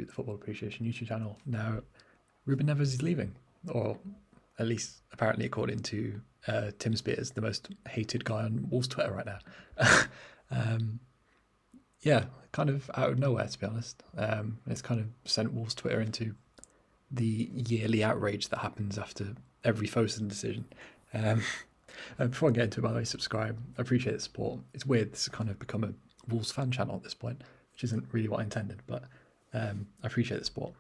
the Football Appreciation YouTube channel. Now, Ruben Neves is leaving, or at least apparently according to Tim Spears, the most hated guy on Wolves Twitter right now. Yeah, kind of out of nowhere, to be honest. It's kind of sent Wolves Twitter into the yearly outrage that happens after every Fosun decision. And before I get into it, by the way, subscribe. I appreciate the support. It's weird, this has kind of become a Wolves fan channel at this point, which isn't really what I intended, but I appreciate the support.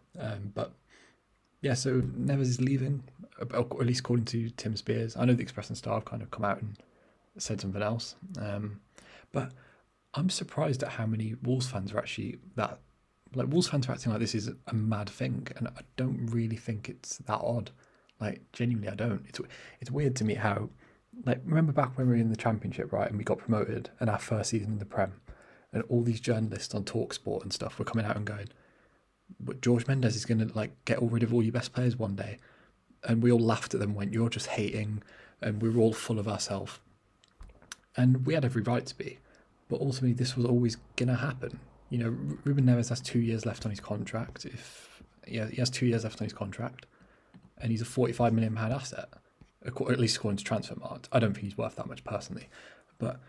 But yeah, so Neves is leaving, or at least according to Tim Spears. I know the Express and Star have kind of come out and said something else. But I'm surprised at how many Wolves fans are actually that. Like, Wolves fans are acting like this is a mad thing, and I don't really think it's that odd. Like, genuinely, I don't. It's weird to me how, like, remember back when we were in the Championship, right, and we got promoted, and our first season in the Prem, and all these journalists on TalkSport and stuff were coming out and going, but George Mendes is going to, like, get rid of all your best players one day. And we all laughed at them, went, you're just hating, and we were all full of ourselves. And we had every right to be. But ultimately, this was always going to happen. You know, Ruben Neves has 2 years left on his contract. He has 2 years left on his contract, and he's a £45 million asset, at least according to Transfermarkt. I don't think he's worth that much personally, but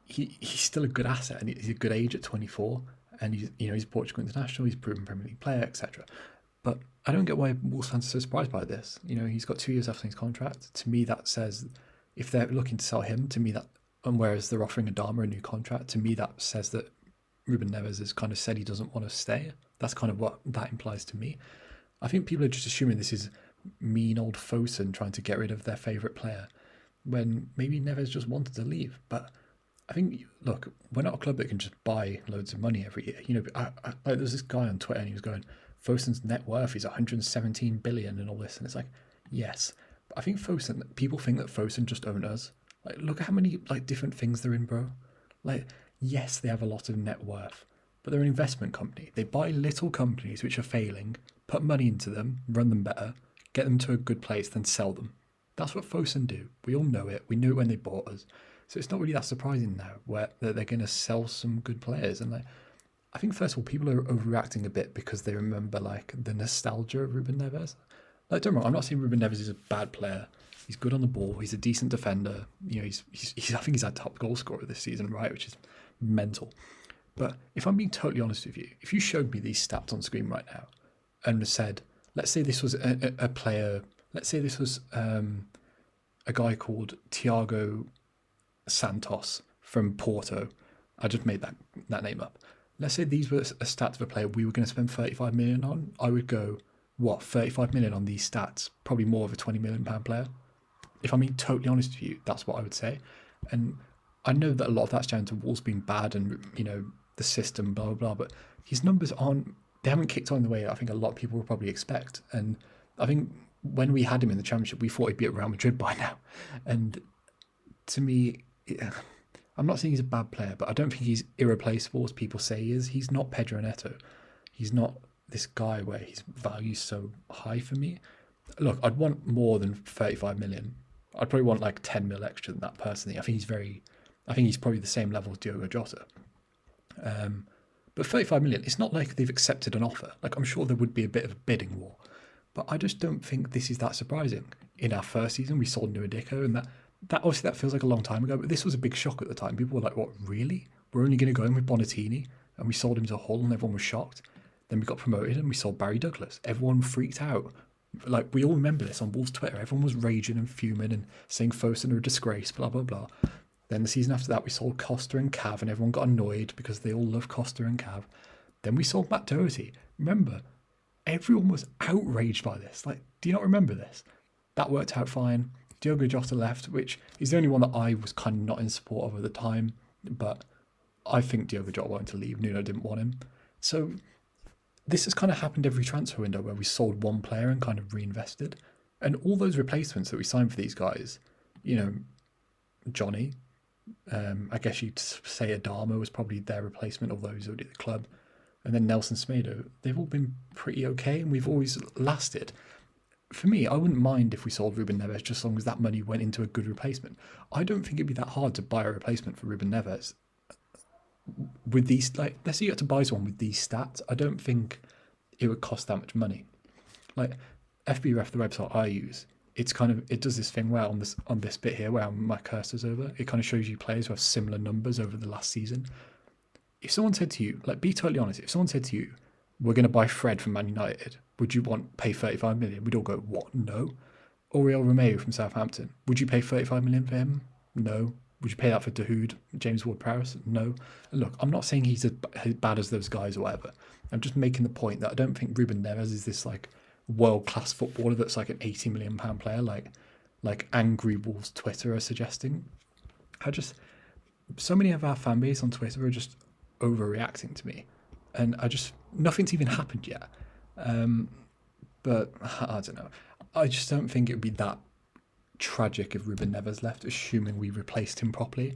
he's still a good asset, and he's a good age at 24. And he's Portugal international, he's a proven Premier League player, etc. But I don't get why Wolves fans are so surprised by this. You know, he's got 2 years left on his contract. To me, that says, if they're looking to sell him, to me that, and whereas they're offering Adama a new contract, to me that says that Ruben Neves has kind of said he doesn't want to stay. That's kind of what that implies to me. I think people are just assuming this is mean old Fosun trying to get rid of their favourite player, when maybe Neves just wanted to leave. But I think, look, we're not a club that can just buy loads of money every year. You know, there's this guy on Twitter and he was going, Fosun's net worth is 117 billion and all this. And it's like, yes. But I think people think that Fosun just own us. Like, look at how many, like, different things they're in, bro. Like, yes, they have a lot of net worth, but they're an investment company. They buy little companies which are failing, put money into them, run them better, get them to a good place, then sell them. That's what Fosun do. We all know it. We knew it when they bought us. So it's not really that surprising now that they're going to sell some good players. And like, I think first of all, people are overreacting a bit because they remember like the nostalgia of Ruben Neves. Like, don't worry, I'm not saying Ruben Neves is a bad player. He's good on the ball. He's a decent defender. You know, he's I think he's our top goal scorer this season, right? Which is mental. But if I'm being totally honest with you, if you showed me these stats on screen right now and said, let's say this was a player, let's say this was a guy called Thiago Santos from Porto. I just made that name up. Let's say these were a stats of a player we were going to spend 35 million on. I would go, what, 35 million on these stats? Probably more of a 20 million pound player. If I'm being totally honest with you, that's what I would say. And I know that a lot of that's down to Wolves being bad and, you know, the system, blah, blah, blah. But his numbers they haven't kicked on the way I think a lot of people would probably expect. And I think when we had him in the Championship, we thought he'd be at Real Madrid by now. And to me, I'm not saying he's a bad player, but I don't think he's irreplaceable as people say he is. He's not Pedro Neto. He's not this guy where his value's so high for me. Look, I'd want more than 35 million. I'd probably want like 10 mil extra than that personally. I think he's probably the same level as Diogo Jota. But 35 million, it's not like they've accepted an offer. Like, I'm sure there would be a bit of a bidding war, but I just don't think this is that surprising. In our first season, we sold Nuadico, and that obviously that feels like a long time ago, but this was a big shock at the time. People were like, what, really? We're only going to go in with Bonatini, and we sold him to Hull, and everyone was shocked. Then we got promoted, and we sold Barry Douglas. Everyone freaked out. Like, we all remember this on Wolves Twitter. Everyone was raging and fuming and saying Fosun are a disgrace, blah, blah, blah. Then the season after that, we sold Costa and Cav, and everyone got annoyed because they all love Costa and Cav. Then we sold Matt Doherty. Remember, everyone was outraged by this. Like, do you not remember this? That worked out fine. Diogo Jota left, which is the only one that I was kind of not in support of at the time. But I think Diogo Jota wanted to leave. Nuno didn't want him. So this has kind of happened every transfer window where we sold one player and kind of reinvested. And all those replacements that we signed for these guys, you know, Johnny, I guess you'd say Adama was probably their replacement, although he's already at the club. And then Nelson Semedo, they've all been pretty okay, and we've always lasted. For me, I wouldn't mind if we sold Ruben Neves, just as long as that money went into a good replacement. I don't think it'd be that hard to buy a replacement for Ruben Neves. with these, like, let's say you had to buy someone with these stats, I don't think it would cost that much money. Like FBref, the website I use, it does this thing where on this bit here where my cursor's over, it kind of shows you players who have similar numbers over the last season. If someone said to you, like, be totally honest, if someone said to you, we're going to buy Fred from Man United, would you pay 35 million? We'd all go, what? No. Oriol Romeu from Southampton, would you pay 35 million for him? No. Would you pay that for Dahoud, James Ward-Prowse? No. And look, I'm not saying he's as bad as those guys or whatever. I'm just making the point that I don't think Ruben Neves is this like world-class footballer that's like an £80 million player, like angry Wolves Twitter are suggesting. So many of our fan base on Twitter are just overreacting to me, and nothing's even happened yet. But I don't know. I just don't think it would be that tragic if Ruben Neves left, assuming we replaced him properly.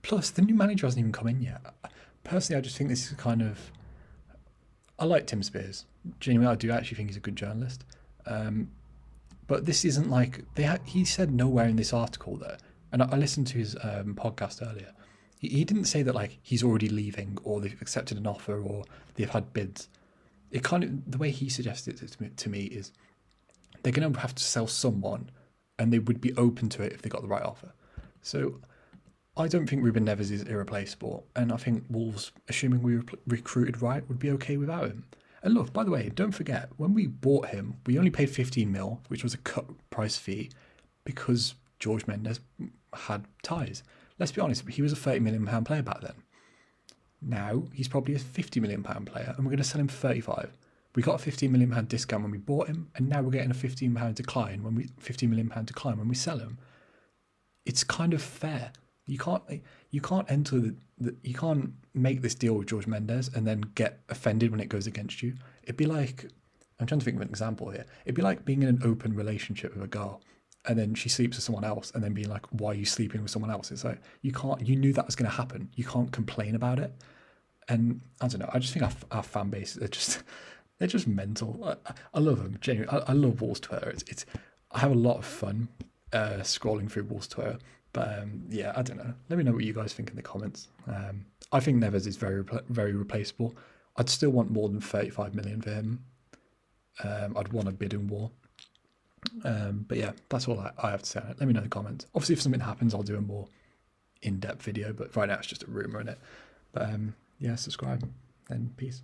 Plus, the new manager hasn't even come in yet. Personally, I just think this is I like Tim Spears. Genuinely, I do actually think he's a good journalist. But this isn't like he said nowhere in this article that, and I listened to his podcast earlier. He didn't say that like he's already leaving or they've accepted an offer or they've had bids. It the way he suggested it to me is they're going to have to sell someone, and they would be open to it if they got the right offer. So I don't think Ruben Neves is irreplaceable, and I think Wolves, assuming we recruited right, would be okay without him. And look, by the way, don't forget, when we bought him, we only paid 15 mil, which was a cut price fee, because George Mendes had ties. Let's be honest, he was a £30 million player back then. Now, he's probably a £50 million player, and we're going to sell him for 35. We got a £15 million discount when we bought him, and now we're getting a £15 million decline when we sell him. It's kind of fair. You can't you can't make this deal with George Mendes and then get offended when it goes against you. It'd be like, I'm trying to think of an example here. It'd be like being in an open relationship with a girl, and then she sleeps with someone else, and then being like, why are you sleeping with someone else? It's like, you knew that was going to happen. You can't complain about it. And I don't know, I just think our fan base they're just mental. I love them, genuinely. I love Wolves Twitter. I have a lot of fun scrolling through Wolves Twitter. But yeah, I don't know. Let me know what you guys think in the comments. I think Neves is very very replaceable. I'd still want more than 35 million for him. I'd want a bidding war. But yeah, that's all I have to say on it. Let me know in the comments. Obviously, if something happens, I'll do a more in-depth video. But right now, it's just a rumour, innit? But yeah, subscribe and peace.